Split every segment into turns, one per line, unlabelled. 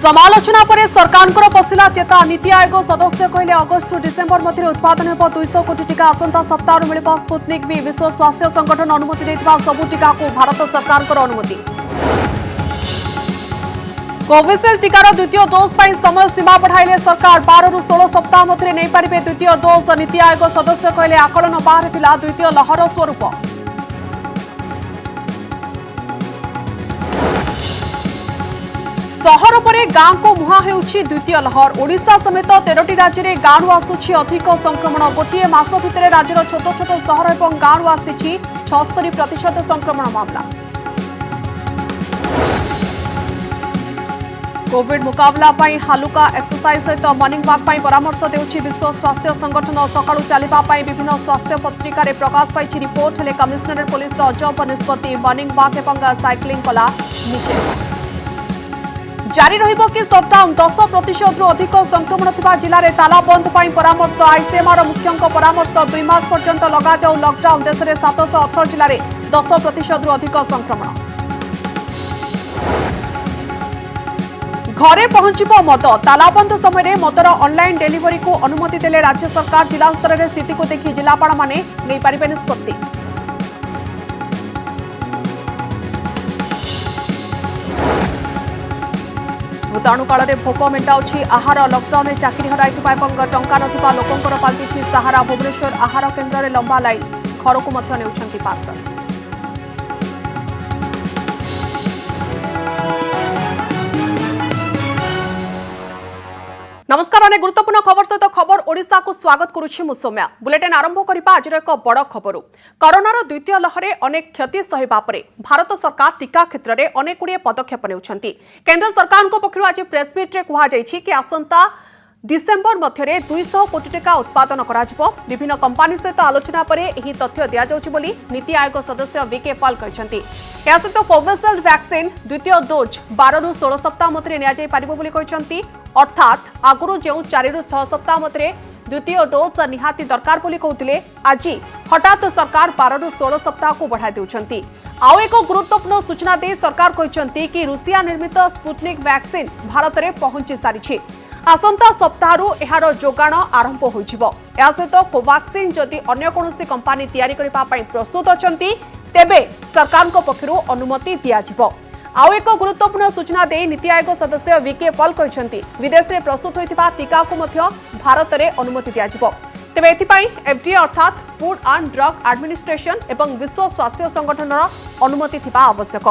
समालोचना पर सरकार पशिला चेता नीति आयोग सदस्य कहले अगस्ट डिसेम्बर मध्य उत्पादन हो 200 कोटी टीका आसंता सप्ताह मिल स्पुटनिक भी विश्व स्वास्थ्य संगठन अनुमति देथिबा सबु टीका को भारत सरकार अनुमति। कोविशील्ड टीकार द्वितीय डोज पर समय सीमा बढ़ाइले सरकार 12 रु 16 सप्ताह मध्य नहीं पारे द्वितीय डोज। नीति आयोग सदस्य कहले आकलन बाहर थिला द्वितीय लहर स्वरूप। सहर पर गांव को मुहां हेउछि द्वितीय लहर। ओडिशा समेत 13टी राज्य में गांव आसुछि अधिक संक्रमण। गोटे मास भितर राज्यर छोट छोट सहर और गांव आसिछि 76% संक्रमण मामला। कोविड मुकाबला पाई हालुका एक्सरसाइज सहित मॉर्निंग वॉक पाई परामर्श देउछि विश्व स्वास्थ्य संगठन। सकाळु चलिबा पाई विभिन्न स्वास्थ्य पत्रिका रे प्रकाश पाइछि रिपोर्ट। हेले कमिशनरेट पुलिस अजब निष्पत्ति मॉर्निंग वॉक एवं साइक्लिंग कला निषेध। जारी रहिबो कि सटडाउन 10% अधिक संक्रमण थिबा जिल्ला रे ताला बंद पाई परामर्श। आईसीएमआर मुख्यंक परामर्श 2 मास पर्यंत लगा जाऊ लॉकडाउन। देश रे 718 जिल्ला रे 10% अधिक संक्रमण। घरे पहुंचबो मद। तालाबंद समय मदर ऑनलाइन डेलीवरी को अनुमति देले राज्य सरकार। जिला स्तर में स्थिति को देखि जिलापाल माने नै पारिबे निष्पत्ति। भूताणु काल में भोक मेटाऊँच आहार। लॉकडाउन में चाकरी हराइथिबा एवं टंका नथिबा लोकंकर पाल्टिछि सहारा। भुवनेश्वर आहार केन्द्र में लंबा लाइन। घर को मध्य नेउछंती पार्सल। नमस्कार। अनेक गुरुत्वपूर्ण खबर सहित खबर ओडिशा को स्वागत करुछि मु सौम्या। बुलेटिन आरंभ करिबा आज एक बड़ खबर। कोरोनार द्वितीय लहरे अनेक क्षति सहिबा परे भारत सरकार टीका क्षेत्र में अनेक गुड़िए पदक्षेप नेउछंती। केंद्र सरकार पक्षरु आज प्रेस मीट रे कुहा जायछि कि आसंता डिसेम्बर मध्य 200 कोटी टीका उत्पादन कराजिबो। विभिन्न कंपनी सहित आलोचना पर एही तथ्य दिया जाउछि बोली नीति आयोग सदस्य वीके पॉल कहछंती। या सहित कोविशील्ड वैक्सीन द्वितीय डोज 12 रु 16 सप्ताह मध्य निया जाय पारिबो बोली कहछंती। अर्थात आगुरु जो 4 रु 6 सप्ताह मध्य द्वितीय डोज निहाती दरकार बोली कहउतिले आज हठात सरकार 12 रु 16 सप्ताह को बढ़ा देउछंती। आउ एक गुरुत्वपूर्ण सूचना दे सरकार कहछंती कि रूसिया निर्मित स्पुटनिक वैक्सीन भारत रे पहुंची सारिछि। आसंता सप्ताह एहार जोगाण आरंभ होइजिबो। या सहित कोवैक्सीन जदि अन्य कोनोसी कंपनी तैयारी करिबा पई प्रस्तुत अछंती तेबे सरकार को पक्षरु अनुमति दिया जिवो। आउ एक गुरुत्वपूर्ण सूचना दे नीति आयोग सदस्य वीके पॉल कहछंती विदेश में प्रस्तुत होइतिबा टीका को मध्य भारत रे अनुमति दिया जिवो। तेबे एथिपाई एफडीए अर्थात फूड एंड ड्रग एडमिनिस्ट्रेशन एवं विश्व स्वास्थ्य संगठन अनुमति थिबा आवश्यक।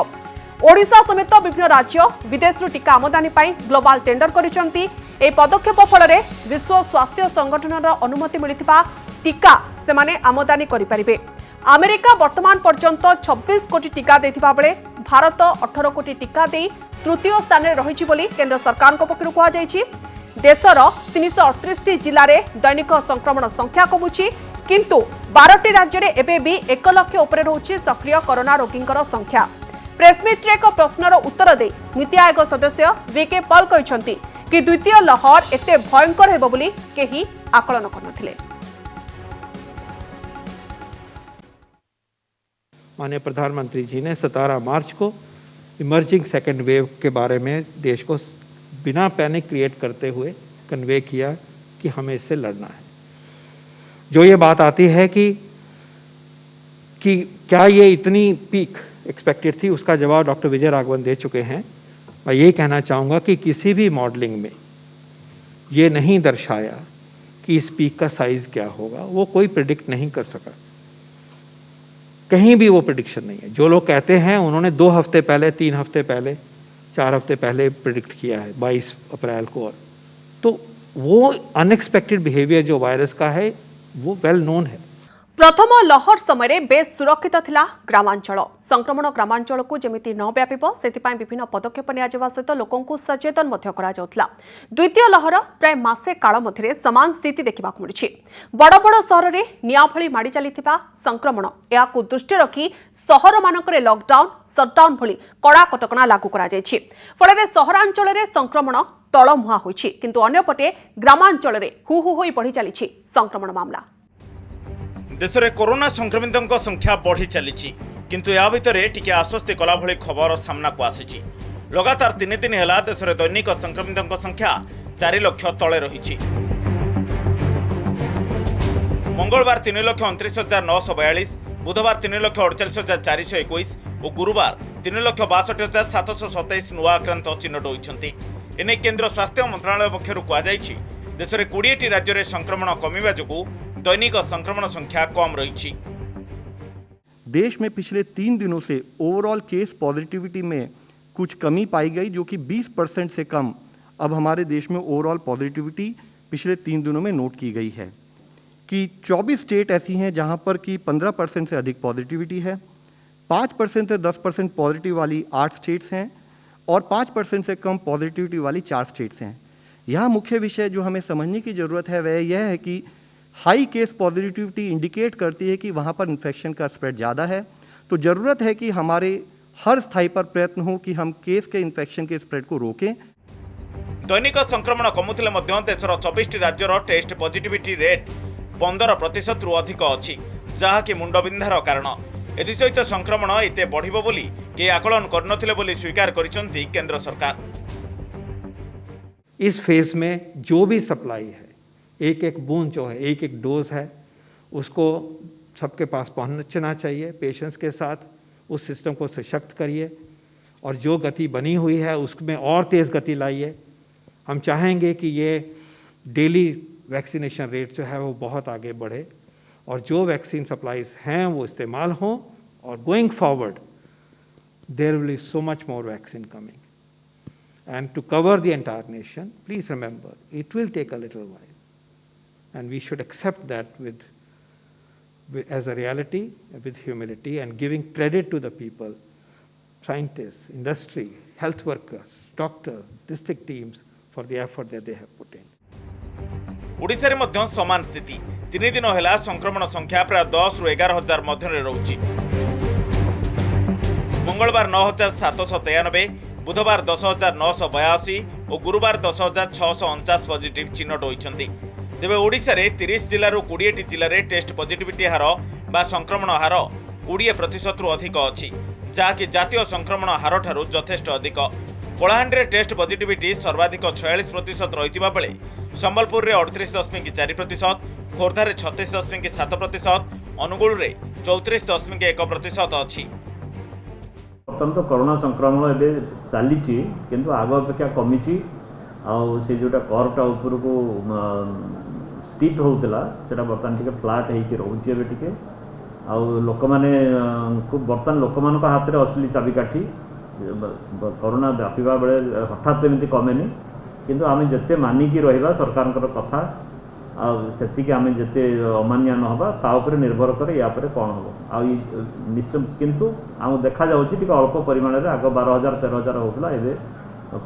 ओडिशा समेत विभिन्न राज्य विदेश टीका आमदानी पाई ग्लोबल टेंडर करिसंती। ए पदक्षेप फल विश्व स्वास्थ्य संगठन अनुमति मिलिथिबा टीका सेमाने आमदानी करि परिबे। अमेरिका वर्तमान पर्यंत 26 कोटी टीका देथिबा बेले भारत 18 कोटी टीका दे तृतीय स्थान रे रहिछि बोली केंद्र सरकार को पक्षरु कुहा जायछि। देशर 338 जिल्ला रे दैनिक संक्रमण संख्या कमुछि किंतु 12टी राज्य रे एबे भी 1 लाख उपरे रहुछि सक्रिय कोरोना रोगींकर संख्या। प्रेसमीट रे एक प्रश्नर उत्तर दे नीति आयोग सदस्य वीके पॉल कहछंती कि द्वितीय लहर एते भयंकर हेबो बोली केही आकलन करनथिले।
माननीय प्रधानमंत्री जी ने 17 मार्च को इमर्जिंग सेकेंड वेव के बारे में देश को बिना पैनिक क्रिएट करते हुए कन्वे किया कि हमें इससे लड़ना है। जो ये बात आती है कि क्या ये इतनी पीक एक्सपेक्टेड थी, उसका जवाब डॉक्टर विजय राघवन दे चुके हैं। मैं ये कहना चाहूँगा कि किसी भी मॉडलिंग में ये नहीं दर्शाया कि इस पीक का साइज क्या होगा, वो कोई प्रिडिक्ट नहीं कर सका। कहीं भी वो प्रिडिक्शन नहीं है। जो लोग कहते हैं उन्होंने 2 हफ्ते पहले, 3 हफ्ते पहले, 4 हफ्ते पहले प्रिडिक्ट किया है 22 अप्रैल को। तो वो अनएक्सपेक्टेड बिहेवियर जो वायरस का है वो वेल नोन है।
प्रथम लहर समय बेस सुरक्षित थिला ग्रामांचल। संक्रमण ग्रामांचल को जमिति न व्यापिबो सेतिपाई विभिन्न पदक्षेप निया जेबा सहित लोकन को सचेतन मध्य करा जाउतला। द्वितीय लहर प्राय मासे काल मध्यरे समान स्थिति देखिबा को मिलिछि। बड़ बड़ सहर रे निया भली माडी चलिथिबा संक्रमण या को दृष्टि रखी सहर मानकरे लॉकडाउन शटडाउन भली कड़ा कटकणा लागू करा जायछि। फଳରେ सहरांचल रे संक्रमण तळमुहा होइछि किंतु अन्य पटे ग्रामांचल रे हु हु होई बढ़ी चलिछि संक्रमण मामला।
देश में कोरोना संक्रमितों संख्या बढ़ी चली किंतु या भितर टिके आश्वस्ति कला भली खबर सामना को आसी। लगातार 3 दिन है देश में दैनिक संक्रमितों संख्या 4 लाख तले रही। मंगलवार 3,29,942, बुधवार 3,48,421 और गुरुवार 3,62,727 नुआ आक्रांत चिन्हट होती। एने केंद्र स्वास्थ्य मंत्रालय पक्षर कहुई देश में 20टी राज्य में संक्रमण कमिबा जोगु दैनिक संक्रमण संख्या कम रही।
देश में पिछले 3 दिनों से ओवरऑल केस पॉजिटिविटी में कुछ कमी पाई गई, जो कि 20% से कम अब हमारे देश में ओवरऑल पॉजिटिविटी पिछले 3 दिनों में नोट की गई है कि 24 स्टेट ऐसी हैं जहां पर कि 15% से अधिक पॉजिटिविटी है, 5% से 10% पॉजिटिव वाली 8 स्टेट्स हैं और 5% से कम पॉजिटिविटी वाली 4 स्टेट्स हैं। यहाँ मुख्य विषय जो हमें समझने की जरूरत है वह यह है कि हाई केस पॉजिटिविटी इंडिकेट करती है कि वहां पर इन्फेक्शन का स्प्रेड ज़्यादा है, तो जरूरत है कि हमारे हर स्थायी पर प्रयत्न हो कि हम केस के इन्फेक्शन के स्प्रेड को रोकें।
दैनिक संक्रमण कमुले देशर 24टी राज्यर टेस्ट पॉजिटिविटी रेट 15% रु अधिक अच्छी, जहाँकि मुंडबिंधार कारण। एसहित संक्रमण एते बढ़िबो बोली के आकलन करनथिले बोली स्वीकार करिसंती केंद्र सरकार।
इस फेज में जो भी सप्लाई है, एक एक बूंद जो है, एक एक डोज है, उसको सबके पास पहुंचना चाहिए। पेशेंट्स के साथ उस सिस्टम को सशक्त करिए और जो गति बनी हुई है उसमें और तेज गति लाइए। हम चाहेंगे कि ये डेली वैक्सीनेशन रेट जो है वो बहुत आगे बढ़े और जो वैक्सीन सप्लाईज हैं वो इस्तेमाल हों, और going forward there will be so much more vaccine coming and to cover the entire nation. Please remember, it will take a little while and we should accept that as a reality, with humility, and giving credit to the people, scientists, industry, health workers, doctors, district teams for the effort that they have put in.
Odisha रे मध्य समान स्थिति। 3 दिन है संक्रमण संख्या प्राय 10 रु 11,000 मध्य रहुछि। मंगलवार 9,793, बुधवार 10,982 और गुरुवार 10,649 पॉजिटिव चिन्हट होती। तेबे ओडिशा रे 30 जिल्लारू 20टी जिल्ला रे टेस्ट पॉजिटिविटी हार बा संक्रमण हार 20% रु अधिक अच्छी, जहाँकि जातीय संक्रमण हार ठारू यथेष्ट अधिक। कलाहांडी रे टेस्ट पॉजिटिविटी सर्वाधिक 46% रहितिबा बेले संबलपुर रे 38.4%, खोर्धा रे 36.7%, अनुगुल रे 34.1% अच्छी।
बर्तमान तो कोरोना संक्रमण ए चली किंतु आग अपेक्षा कमी से जोटा कर्वटा ऊपर को स्टीप होता से बर्तमान टे फ्लाट होची टे लोक मैंने खूब बर्तमान लोक मान हाथ में असली चाबिकाठी। कोरोना व्यापीबा बेले हठात एमती कमेनि, किंतु आम जिते मानिकी रहा सरकार कथा से आम जिते अमान्य न हवा ता उपरे निर्भर करे या परे कौन हम आ निश्चय, किंतु आम देखा जाउछि टिके अल्प परिमाण रे आग 12,000 13,000 होतला एबे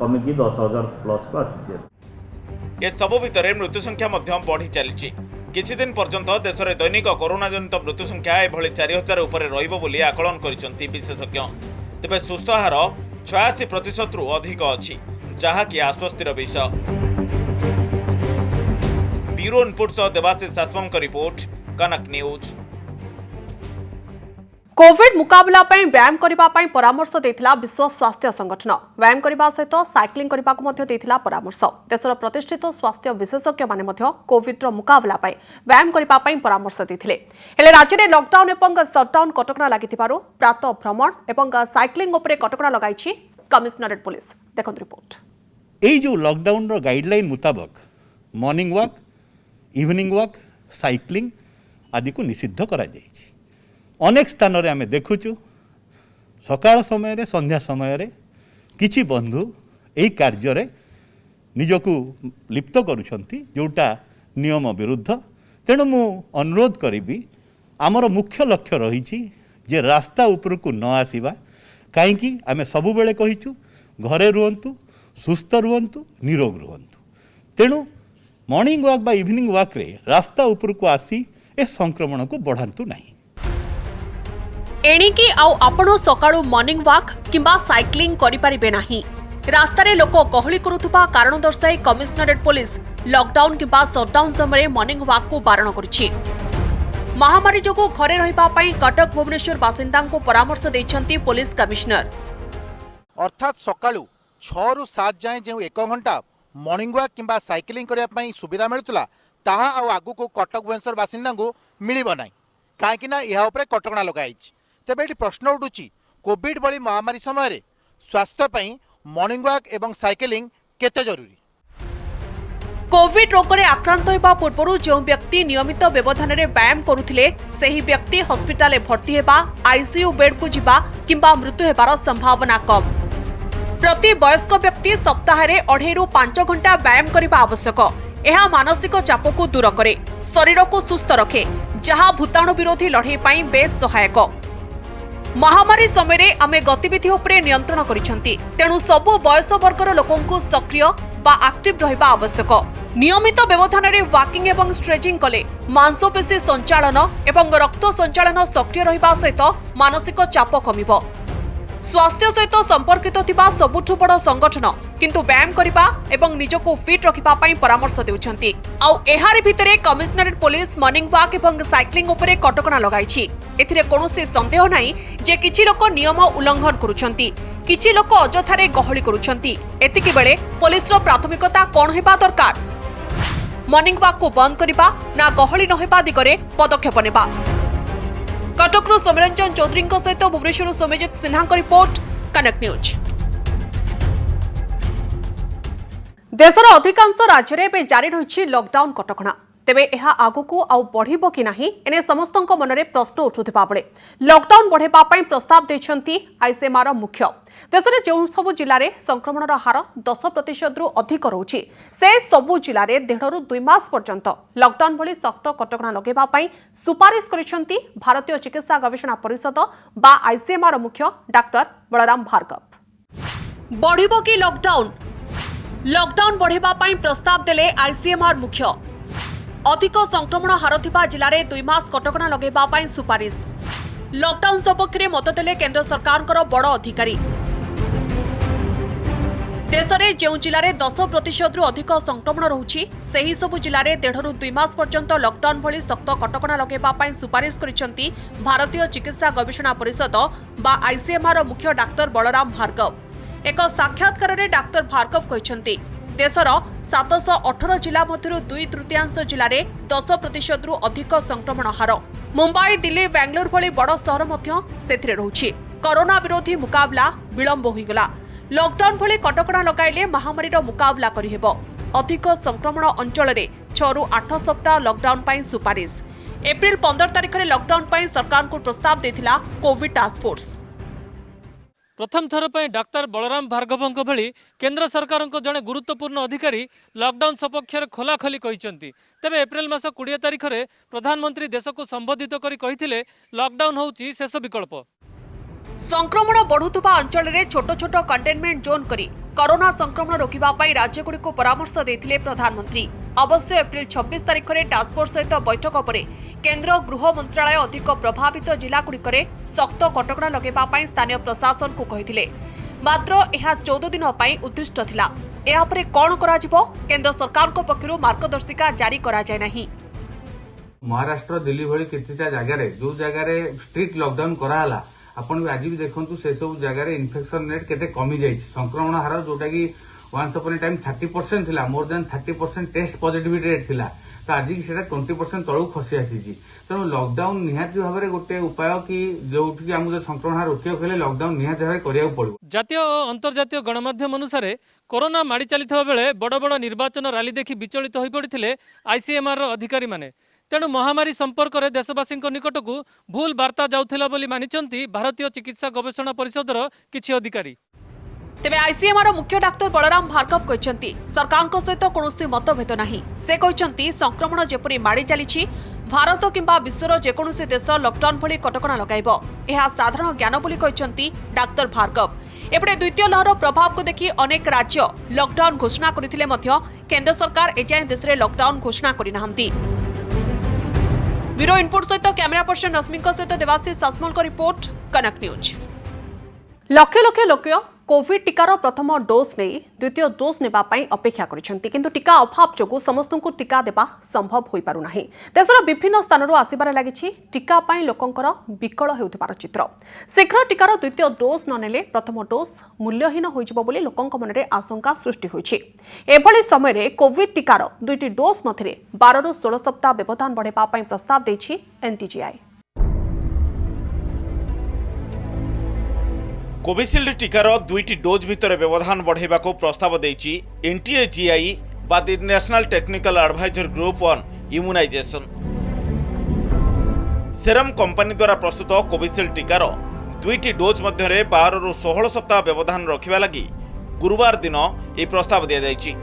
कमिकी 10,000 प्लस को आसी।
ए सब भितर मृत्यु संख्या मध्य बढ़ी चली। किछि दिन पर्यंत देश में दैनिक कोरोना जनित मृत्यु संख्या एभली 4,000 उपरे रहिबो बोली आकलन करिसंती विशेषज्ञ। तेबे सुस्थ हार 86% रु अधिक अछि, जहाँकि आश्वस्तिर विषय। Bureau input Debashish Shastri report, Kanak news.
Covid मुकाबला पई व्यायाम करिबा पई परामर्श देथिला विश्व स्वास्थ्य संगठन। व्यायाम करिबा सहित साइक्लिंग करिबा को मध्ये देथिला परामर्श। देशर प्रतिष्ठित स्वास्थ्य विशेषज्ञ माने मध्ये कोविड रो मुकाबला पई व्यायाम करिबा पई परामर्श देथिले। हेले राज्य रे लॉकडाउन एवं शटडाउन कटकणा लागिथिबारु प्रातः भ्रमण एवं साइक्लिंग उपरे कटकणा लगाइछि कमिश्नरेट पुलिस। देखंत रिपोर्ट।
एई जो लॉकडाउन रो गाइडलाइन मुताबिक morning walk, evening walk, cycling आदि को निषिद्ध करा जाइछि। अनेक स्थान रे आमे देखुचु सकाळ समय रे संध्या समय रे किछि बंधु एई कार्य रे निजकु लिप्त करूछंती, जोटा नियम विरुद्ध। तेणु मु अनुरोध करिबी, आमर मुख्य लक्ष्य रहिछि जे रास्ता ऊपर को न आसीबा। काहेकि आमे सबु बेले कहिचु घरे रुहंतु, सुस्थ रुहंतु, निरोग रुहंतु। तेणु मॉर्निंग वॉक बा इवनिंग वॉक रे रास्ता ऊपर को आसी ए संक्रमण को बढ़ांतु नहीं।
एणिकी आउ आपण सकाळु मॉर्निंग वॉक किंबा साइक्लिंग करि परिबे नाही। रास्ता रे लोक गहली करुथबा कारण दर्शाई कमिश्नरेट पुलिस लॉकडाउन किंबा शटडाउन समय मॉर्निंग वॉक को बारण करिछि। महामारी जोगु घरे रहिबा पई कटक भुवनेश्वर बासिंदा को परामर्श दैछंती पुलिस कमिश्नर।
अर्थात सकाळू 6 रु 7 जाए जो 1 घंटा मॉर्निंग वॉक किंबा साइकिलिंग करने सुविधा मिलूला ताहा आगु को कटक भुवनेश्वर बासिंदा को मिलिब ना कहीं यह कटकणा लगाई। तेबे ये प्रश्न उठुची कोविड भली महामारी समय स्वास्थ्य मॉर्निंग वॉक एवं साइकिलिंग केते जरूरी।
कोविड रोग में आक्रांत होगा पूर्व जो व्यक्ति नियमित व्यवधान में व्यायाम करुथिले सेही व्यक्ति हॉस्पिटल भर्ती हेबा आईसीयू बेड को जिबा किंबा मृत्यु हेबार संभावना कम। प्रति वयस्क व्यक्ति सप्ताह 2.5 रु 5 घंटा व्यायाम करने आवश्यक। यह मानसिक चाप को दूर करे, शरीर को सुस्थ रखे, जहाँ भूताणु विरोधी लड़ाई पाई बेस सहायक। महामारी समय आमे गतिविधि उपरे नियंत्रण करिसेंती, तेणु सबु बयस वर्गर लोकंकु सक्रिय बा एक्टिव रहिबा आवश्यक। नियमित व्यवधान रे वॉकिंग एवं स्ट्रेचिंग कले मांसपेशी संचालन एवं रक्त संचालन सक्रिय रहिबा सहित मानसिक चाप कमिबो। स्वास्थ्य सहित संपर्कित थिबा सबुठु बड़ संगठन किंतु व्यायाम करिबा एवं निजको फिट रखिबा पई परामर्श देउछंती। आउ एहारी भितरे कमिशनरेट पुलिस मॉर्निंग वॉक एवं साइक्लिंग उपरे कटकणा लगाइछि। एथिरे कोनोसी संदेह नाही जे किछि लोक नियम उल्लंघन करूछंती, किछि लोक अजथारे गहळी करूछंती। एतिकी बेले पुलिसर प्राथमिकता कोन हेबा दरकार? मॉर्निंग वॉक को बंद करिबा ना गहळी न हेबा दिगरे पदक्षेप नेबा? कटकरू सोमरंजन चौधरी सहित Bhubaneswar Somjit Sinha report, connect news. देशर अधिकांश राज्य में जारी रही लॉकडाउन कटकणा, तेबे यह आगकू आउ बढ़िबो कि नाही एने समस्तक मनरे प्रश्न उठुथिबा बेले लॉकडाउन बढ़ेबा पई प्रस्ताव दैछंती आईसीएमआर मुख्य। देशरे जो सबु जिल्ला रे संक्रमणर हार 10% रु अधिक रहुछि से सबु जिल्ला रे 1.5 रु 2 मास पर्यंत लॉकडाउन भली सख्त कटकणा लगेबा पई सुपारिश करिसंती भारतीय चिकित्सा गवेषणा परिषद बा आईसीएमआर मुख्य डाक्टर बलराम भार्गव। बढ़िबो कि लॉकडाउन? लॉकडाउन बढ़ेबा पई प्रस्ताव देले आईसीएमआर मुख्य। अधिक संक्रमण हार थिबा जिल्ला रे 2 मास कटकणा लगेबा पई सुपारिश। लॉकडाउन सपक्षरे मत देले केंद्र सरकारकर बड़ अधिकारी। देश में जो जिले में 10% रु अधिक संक्रमण रहुछि सेही सबु जिले में 1.5 रु 2 मास पर्यंत लॉकडाउन भली सख्त कटकणा लगेबा पई सुपारिश करिसंती भारतीय चिकित्सा गवेषणा परिषद बा आईसीएमआर मुख्य डाक्टर बलराम भार्गव। एक साक्षात्कार में डाक्टर भार्गव कहिसंती देशर 718 जिला मध्यरु 2/3 जिले में 10% रु अधिक संक्रमण हार। मुंबई, दिल्ली, बेंगलुरु भली बड़ सहर मध्य सेथिरे रहुछि। कोरोना विरोधी मुकाबला विलंब होइगला। लॉकडाउन भली कटकणा लगाइले महामारीर मुकाबला करिहेबो। अधिक संक्रमण अंचल में 6 रु 8 सप्ताह लॉकडाउन पाई सुपारिश। एप्रिल 15 तारिख में लॉकडाउन पाई सरकार को प्रस्ताव देथिला कोविड टास्क फोर्स।
प्रथम थर पर डाक्टर बलराम भार्गव भली केंद्र सरकार जड़े गुरुत्वपूर्ण अधिकारी लॉकडाउन सपक्ष खोलाखोली कहते। तेबे एप्रिल मास 20 तारिख में प्रधानमंत्री देश को संबोधित करी कहिथिले लॉकडाउन होउची शेष विकल्प।
संक्रमण बढ़ुवा अंचल में छोट छोट कंटेनमेंट जोन करी कोरोना संक्रमण रोकवा राज्यगुड़ी को परामर्श देथिले प्रधानमंत्री। अवश्य एप्रिल 26 तारिख में टास्क फोर्स सहित बैठक पर केंद्र गृह मंत्रालय अधिक प्रभावित जिलागुड़िक सख्त कटकणा लगेवा स्थानीय प्रशासन को कहिथिले। मात्र यह 14 दिन उद्दिष्ट थिला। एहा परे कोन कराजिबो केंद्र सरकार को पक्षरु मार्गदर्शिका जारी करा जाय नाही।
महाराष्ट्र, दिल्ली भली किछिटा जगह जो जगह स्ट्रिक्ट लॉकडाउन कराला आपण आज भी देखंतु से सब जगह इन्फेक्शन रेट केते कमी जाय। संक्रमण हार जोटा कि वंस अपन टाइम 30% थिला, more than 30% test positivity rate थिला, तो आज सेटा 20% तळु खसी आसी। तेणु लॉकडाउन निहाती भाव में गोटे उपाय कि जो आमको संक्रमण हार रोकिया खेले लॉकडाउन निहाती भाव करिया पड़ो।
जातीय और अंतर्जातीय गणमाध्यम अनुसार कोरोना माड़ी चली बेले बड़ बड़ निर्वाचन रैली देखि विचलित हो पड़ते आईसीएमआर अधिकारी माने। तेणु महामारी संपर्क में देशवासी निकट को भूल वार्ता जाउथिला बोली मानिचंती भारतीय चिकित्सा गवेषणा परिषदर किछि अधिकारी।
तेबे आईसीएमआर मुख्य डाक्टर बलराम भार्गव कहते सरकार सहित कौन मतभेद नहीं। से कहते संक्रमण जेपरी माड़ी चली भारत किंबा विश्वर जेकोसी देश लॉकडाउन भली कटकणा लगाइब यह साधारण ज्ञान बोली कहते डाक्टर भार्गव। एपटे द्वितीय लहर प्रभाव को देखि अनेक राज्य लॉकडाउन घोषणा करथिले मध्य केंद्र सरकार एजाए देश में लॉकडाउन घोषणा करिनाहंती। ब्यूरो इनपुट सहित कैमरा पर्सन रश्मि सहित Debashish Sasmal report, connect news. लक्ष लक्ष लोक कोविड टीकार प्रथम डोज नहीं द्वितीय डोज नेबा पई अपेक्षा करिसेंती किंतु टीका अभाव जोगु समस्तଙ୍କୁ टीका देबा संभव होई पारु नाही। देशर विभिन्न स्थानरू आसिबार लागिछि टीका पई लोकंकर विकल हेउथिबार चित्र। शीघ्र टीकार द्वितीय डोज न नेले प्रथम डोज मूल्यहीन होइजिबो बोली लोकंक मनरे आशंका सृष्टि होइछि। एभली समय रे कोविड टीकार दुईटी डोज मथिरे 12 रु 16 सप्ताह व्यवधान बढ़ेबा पई प्रस्ताव दैछि एनटीजीआई।
कोविशील्ड टीकार दुईटी डोज भितर व्यवधान बढ़ाइबा प्रस्ताव देछि एनटीजीआई बा the national technical adviser group on immunisation. Serum company द्वारा प्रस्तुत कोविशील्ड टीकार दुईटी डोज मध्य 12 रु 16 सप्ताह व्यवधान रखिबा लागि गुरुवार दिन ए प्रस्ताव दिया जाइछि।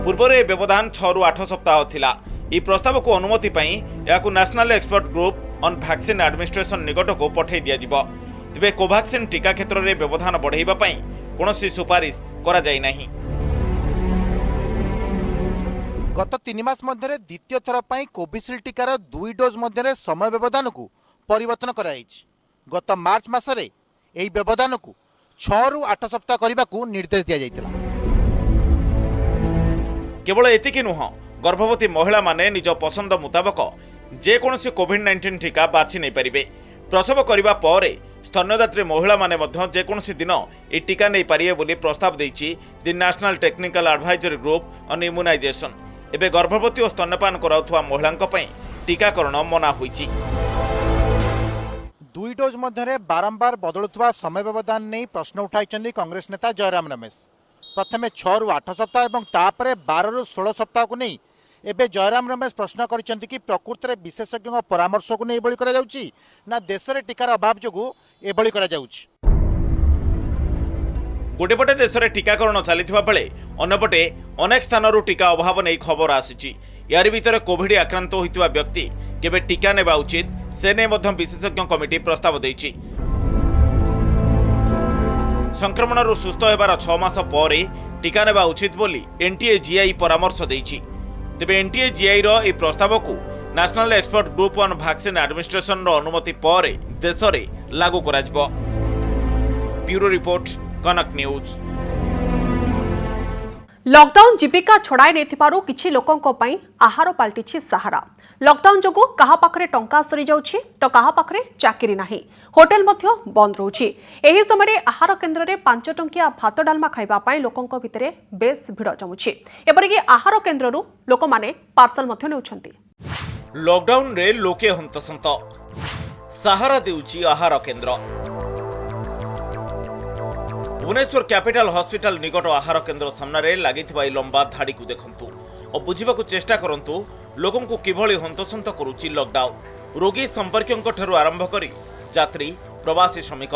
पूर्व ए व्यवधान 6 रु 8 सप्ताह थिला। ए प्रस्ताव को अनुमति पई याकु national expert group on vaccine administration निकट को पठाई दिया जिवो। तेबे कोवैक्सीन टीका क्षेत्र में व्यवधान बढ़ाइबा पई कोनोसी सुपारिश करा जाय नाही।
गत 3 मास मध्य द्वितीय थर पर कोविशील्ड टीकार 2 डोज मध्य समय व्यवधान को परिवर्तन कराइछि। गत मार्च मासरे एही व्यवधान को 6 रु 8 सप्ताह करने को निर्देश दिया जाइतिला।
केवल एतिकी नुह गर्भवती महिला माने निज पसंद मुताबक जेकोसी कोविड-19 टीका बाछि नै परिबे। प्रसव करिबा परे स्तन्यदात्री महिला माने मध्य जेकोसी दिन ए टीका नै पारिबे बोली प्रस्ताव दैछि the national technical adviser group on immunisation. एबे गर्भवती और स्तन्यपान कराउथुवा महिलांक पई टीकाकरण मना होईछि।
2 डोज मध्य बारंबार बदलुवा समय व्यवधान नहीं प्रश्न उठाई कांग्रेस नेता जयराम रमेश। प्रथमे 6 रु 8 सप्ताह और तापर 12 रु 16 सप्ताह को नहीं एबे जयराम रमेश प्रश्न करिसेंति कि प्रकृत में विशेषज्ञ परामर्श को नहीं करा जाउछि ना देश में टीकार अभाव जोगु एभली करा जाउछि।
गोटेपटे देश में टीकाकरण चलता बेले अन्यपटे अनेक स्थानरू टीका अभाव नहीं खबर आसी। यार भीतर कोविड आक्रांत होइतिबा व्यक्ति केबे टीका नेबा उचित से ने मध्य विशेषज्ञ कमिटी प्रस्ताव देछि। संक्रमण सुस्थ होबार 6 मास पर टीका नेबा उचित बोली एनटीजीआई परामर्श देछि। तेबे एनटीजीआई रो ए प्रस्ताव को national expert group on vaccine administration रो अनुमति पर देश में लागू करा जिवो। Bureau report Kanak news.
Lockdown जीविका छड़ाई नेथिबारु किछि लोकंक पई आहार पाल्टिछि सहारा। लॉकडाउन जोगु कहा पाखरे टंका सरी जाउछि तो कहा पाखरे चाकरी नाही। होटेल मध्य बंद रहउछि। एही समय आहार केन्द्र रे 5 टंकिया भात डालमा खाइबा पई लोकंक भितरे बेस भिड़ जमुछि। एपरि कि आहार केन्द्ररू लोक माने पार्सल मध्य नेउछन्ति।
लॉकडाउन रे लोके हंतसंत सहारा देउछि आहार केन्द्र। भुवनेश्वर कैपिटल हॉस्पिटल निकट आहार केन्द्र सामने लगिथिबा लंबा धाड़ी को देखंतु और बुझिबाकू चेष्टा करंतु लोकों को किभली हंतसंत करुछि लॉकडाउन। रोगी संपर्कियों ठारू आरंभ करी यात्री प्रवासी श्रमिक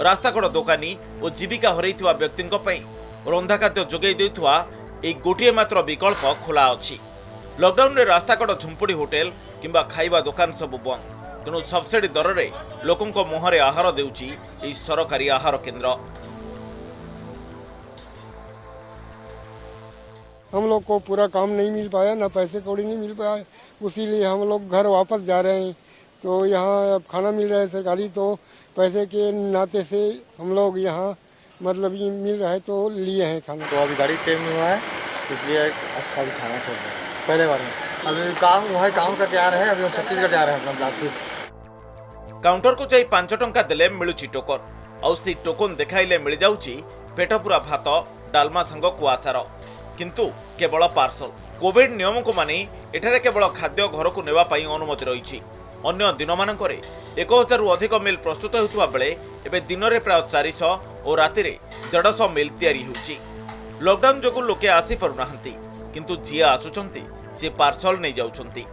रास्ताकड़ दोकानी और जीविका हरैथिबा व्यक्तिंक पई रंधा खाद्य जोगै देउथुवा एक गोटिए मात्र विकल्प खोला अछि। लॉकडाउन रे रास्ताकड़ झुंपुड़ी होटेल किंबा खाइबा दुकान सब बंद। तेणु सब्सिडी दर रे लोकों मुहरे आहार देउछि एई सरकारी आहार केन्द्र।
हम लोग को पूरा काम नहीं मिल पाया, ना पैसे कौड़ी नहीं मिल पाया, उसीलिए हम लोग घर वापस जा रहे हैं। तो यहाँ अब खाना मिल रहा है सरकारी, तो पैसे के नाते से हम लोग यहाँ मतलब ये मिल रहा है तो लिए हैं खाना।
तो अभी गाड़ी टाइम हुआ है इसलिए अच्छा भी खाना छोड़ रहे हैं। पहले बार में अभी काम करके आ रहे हैं। अभी हम छत्तीसगढ़ जा रहे हैं अपना ब्लॉक।
काउंटर को जाई 5 टंका देले मिलुछि टोकन और सी टोकन देखाइले मिल जाउछि पेट पूरा भात डालमा संग को आचार किंतु केवल पार्सल। कोविड नियम को मानि एठारे केवल खाद्य घर को नेवा पाई अनुमति रही। अन्य दिन मानकरे 1000 रु अधिक मिल प्रस्तुत होता बेले एबे दिन में प्राय 400 और राति 150 मिल तैयारी होउछि। लॉकडाउन जोगु लोके आसी पारु नाहंती किंतु जी आसुचंती से पार्सल नहीं जाउचंती।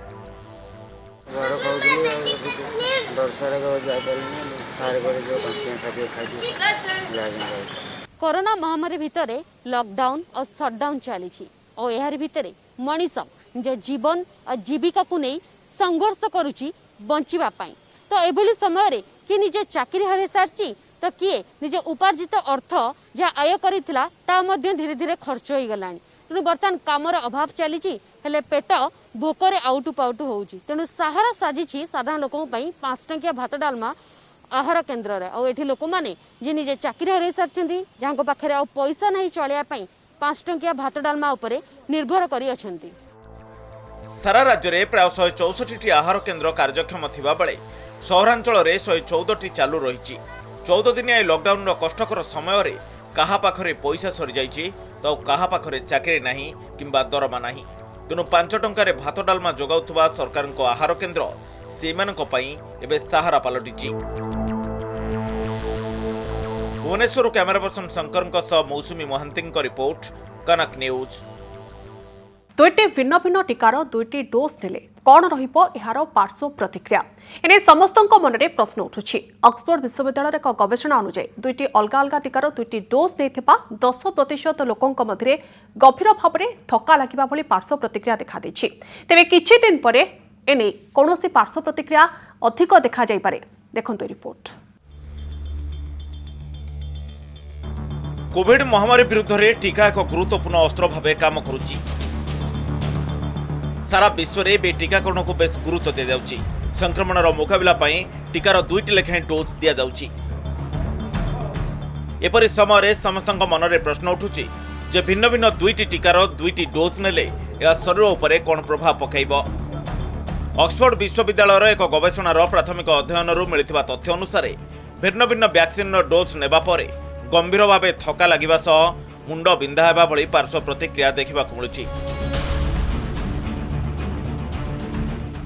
कोरोना महामारी भितर लॉकडाउन और शटडाउन चली और यार भितर मनीष निज जीवन और जीविका को नहीं संघर्ष करुची बंचिबा पाई। तो एभली समय रे कि निजे चाकरी हरे सारची तो किए निजे उपार्जित अर्थ जहाँ आय करितला ता मध्य धीरे धीरे खर्च हो गलानी। तेणु बर्तमान कामर अभाव चली हेले पेट भोकरे आउटु पाउटु होउची। तेणु सहारा साजिछि साधारण लोकों पई 5 टंकिया भात डालमा आहार केन्द्र ये लोक मैंने जी निजे चाकरी हर सारी जहाँ पाखे आ पैसा नहीं चलिया 5 टंकिया भात डालमा उपरे निर्भर करी अछंती।
सारा राज्य में प्राय 164 आहार केन्द्र कार्यक्षम थिबा बेले सहरांचल में 114 चालू रही। 14 दिनिया लॉकडाउन कष्टकर समय रे काहा पाखरे पैसा सरी जाइछि तो काहा पाखरे चाकरी नाही किंबा दरमा नाही। तेणु 5 टंकार भात डालमा जोगाउथुबा सरकार को आहार केन्द्र सेमानक पई एबे सहारा पलटिछि। Bhubaneswar camera person Shankar मौसुमी Mahanti report Kanak news.
दुईटी भिन्न भिन्न टीकार दुईटी डोज नेले कौन रहिबो एहार पार्श्व प्रतिक्रिया एने समस्तଙ୍କ मनरे प्रश्न उठुछि। ऑक्सफोर्ड विश्वविद्यालय एक गवेषणा अनुसार दुईटी अलग अलग टीकार दुईटी डोज नेथिबा 10% लोकଙ୍କ मध्य गभीर भाव में थका लगिबा भली पार्श्व प्रतिक्रिया देखा दैछि। तेबे किछि दिन परे एने कोनोसी पार्श्व प्रतिक्रिया अधिक देखा जाय पारे। देखंतु रिपोर्ट।
कोविड महामारी विरुद्ध रे टीका एक गुरुत्वपूर्ण अस्त्र भाव काम करुछि। सारा विश्व में बे टीकाकरण को बेस गुरुत्व दि जाउछि। संक्रमणर मुकाबला पई टीकार 2टी लेखाएं डोज दिया जाउछि। एपरि समय समस्तଙ୍କ मनरे प्रश्न उठुछि जे भिन्न भिन्न 2टी टीकार 2टी डोज नेले या शरीर उपरे कोन प्रभाव पकाइबो। ऑक्सफोर्ड विश्वविद्यालयर एक गवेषणार प्राथमिक अध्ययनरू मिलिथिबा तथ्य अनुसार भिन्न भिन्न वैक्सीन डोज नेबा परे गंभीर भावे थका लागिबा सह मुंड बिंधा हेबा भली पार्श्व प्रतिक्रिया देखिबाकु मिलुछि।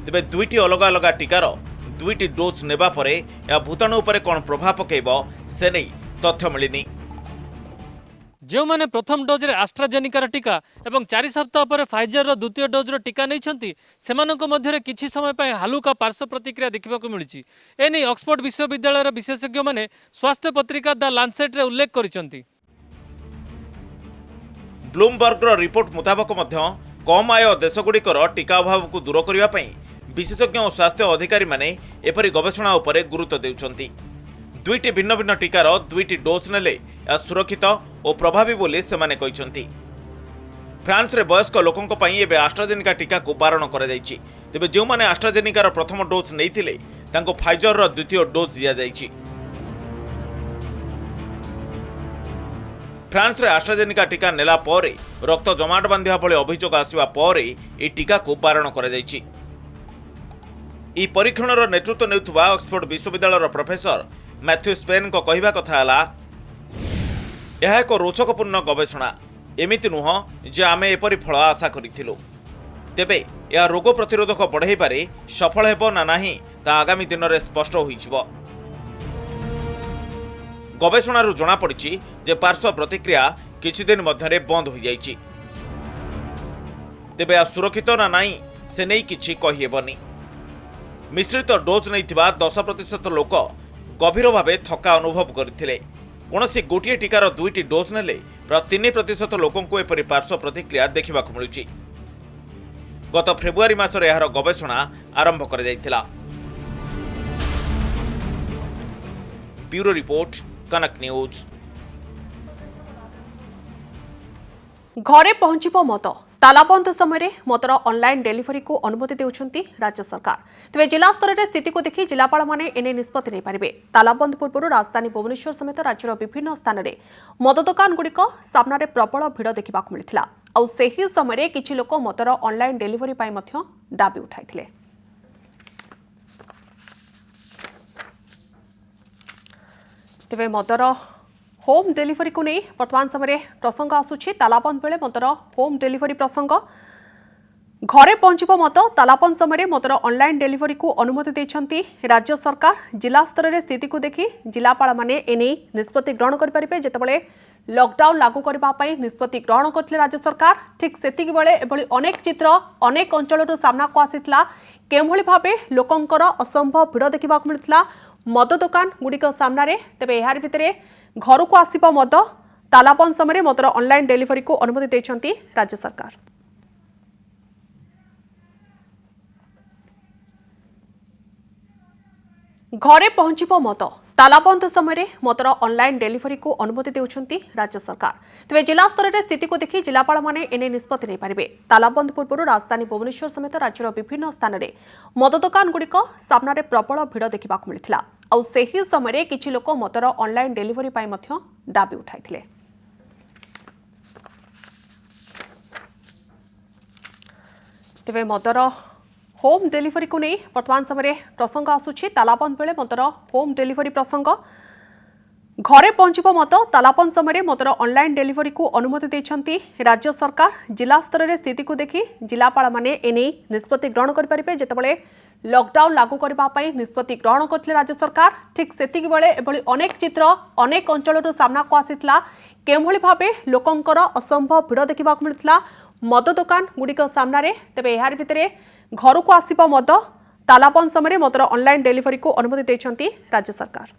तेबे 2टी अलग अलग टीकार 2टी डोज नेबा परे या भूताणु उपरे कोन प्रभाव पकाइबो से नै तथ्य मिलिनी।
जो माने प्रथम डोज रे एस्ट्राजेनिकार टीका एवं 4 सप्ताह पर फाइजर रो द्वितीय डोज रो टीका नैछंती सेमानक मध्यरे किछि समय पय हालुका पार्श्व प्रतिक्रिया देखिबाकु मिलिछि। एनै ऑक्सफोर्ड विश्वविद्यालय रो विशेषज्ञ माने स्वास्थ्य पत्रिका द लांसेट रे उल्लेख करिसंती।
ब्लूमबर्ग रो रिपोर्ट मुताबक मध्य कम आय देशगुड़िकर टीका अभाव को दूर करबा पई विशेषज्ञ और स्वास्थ्य अधिकारी माने एपरि गवेषणा उपरे गुरुत्व देउछंती। 2टी भिन्न भिन्न टीकार 2टी डोज नेले या सुरक्षित और प्रभावी बोली सेमाने कहिसंती। फ्रांस रे वयस्क लोकंक पई एबे एस्ट्राजेनिका टीका को बारण करा जायछि। तेबे जो माने एस्ट्राजेनिकार प्रथम डोज नैथिले तांको फाइजर रो द्वितीय डोज दिया जायछि। फ्रांस रे एस्ट्राजेनिका टीका नेला परे रक्त जमाट बांधिया भली अभियोग आसिबा परे ए टीका को बारण करा जायछि। ई परीक्षणर नेतृत्व नेउथुबा ऑक्सफोर्ड विश्वविद्यालयर प्रोफेसर मैथ्यू स्पेन को कहिबा कथा हला यह एक रोचकपूर्ण गवेषणा एमिति नुह जे आमे एपरि फल आशा करिथिलु। तेबे यह रोग प्रतिरोधक बढ़ाई पारे सफल हेबो ना नाही ता आगामी दिन रे स्पष्ट होइछिबो। गवेषणारू जना पड़िछि जे पार्श्व प्रतिक्रिया किछि दिन मध्यरे बंद हो जाइछि। तेबे सुरक्षित ना नाही से नै किछि कहिहेबनी। मिश्रित डोज नैथिबा 10% लोक गभीर भावे थका अनुभव करथिले। कोनोसी गोटिए टीकार 2टी डोज नेले प्राय 3% लोकंकु एपरि पार्श्व प्रतिक्रिया देखिबाकु मिलुछि। गत फेब्रुआरी मासरे एहार गवेषणा आरंभ कर जायतिला। Bureau report Kanak news.
घरे पहुंचब मत तालाबंद समय मतर ऑनलाइन डेलीवरी को अनुमति देउछंती राज्य सरकार। तेज जिला स्तर में स्थिति को देखि जिलापाल माने एने निष्पत्ति नहीं पारिबे। तालाबंद पूर्व राजधानी भुवनेश्वर समेत राज्यर विभिन्न स्थान में मद दुकान गुड़िक सामने प्रबल भिड़ देखा मिलता। आउ सेही समय किछि लोक मदर ऑनलाइन डेलीवरी पाई मध्य दाबी उठाइथिले। तेबे मदर होम डेलीवरी को नहीं वर्तमान समय प्रसंग आसुछि। तालाबंद बेले मदर होम डेलीवरी प्रसंग घरे पहुंचब मत तालाबंद समय मदर ऑनलाइन डेलीवरी को अनुमति देछंती राज्य सरकार। जिला स्तर में स्थिति को देखि जिलापाल माने एने निष्पत्ति ग्रहण करि परिबे। जेतेबेले लॉकडाउन लागू करबा पई निष्पत्ति ग्रहण करथिले राज्य सरकार, ठीक सेतिक बेले एभली अनेक चित्र अनेक अंचलरू सामना को आसितला। केभली भाबे लोकंकर असंभव भिड़ देखा मिलता मद दुकान गुड़िक सामने। तेबे यार भितरे घर को आसिबा मद तालाबंद समय मदर ऑनलाइन डेलीवरी को अनुमति देछंती राज्य सरकार। घरे पहुंचब मद तालाबंद समय मदर ऑनलाइन डेलीवरी को अनुमति देउछंती राज्य सरकार। तेज जिला स्तर में स्थिति को देखि जिलापाल माने एने निष्पत्ति नहीं पारिबे। तालाबंद पूर्व राजधानी भुवनेश्वर समेत राज्यर विभिन्न स्थान में मद दुकान गुड़िक सामने प्रबल भिड़ देखा मिलता। आउ सेही समय किछि लोक मदर ऑनलाइन डेलीवरी पाई मध्य दाबी उठाइथिले। तेज मदर होम डेलीवरी को नहीं वर्तमान समय प्रसंग आसुछि। तालाबंद बेले मदर होम डेलीवरी प्रसंग घरे पहुंचब मद तालाबंद समय मदर ऑनलाइन डेलीवरी को अनुमति देछंती राज्य सरकार। जिला स्तर में स्थिति को देखि जिलापाल माने एने निष्पत्ति ग्रहण करि परिबे। जेतेबेले लॉकडाउन लागू करबा पई निष्पत्ति ग्रहण करथिले राज्य सरकार, ठीक सेतिक बेले एभली अनेक चित्र अनेक अंचलरू सामना को आसीतला। केभली भाबे लोकंकर असंभव भिड़ देखा मिलता मद दुकान गुड़िक सामने। तेबे यार भितरे घर को आसिबा मद तालाबंद समय मदर ऑनलाइन डेलीवरी को अनुमति देछंती राज्य सरकार।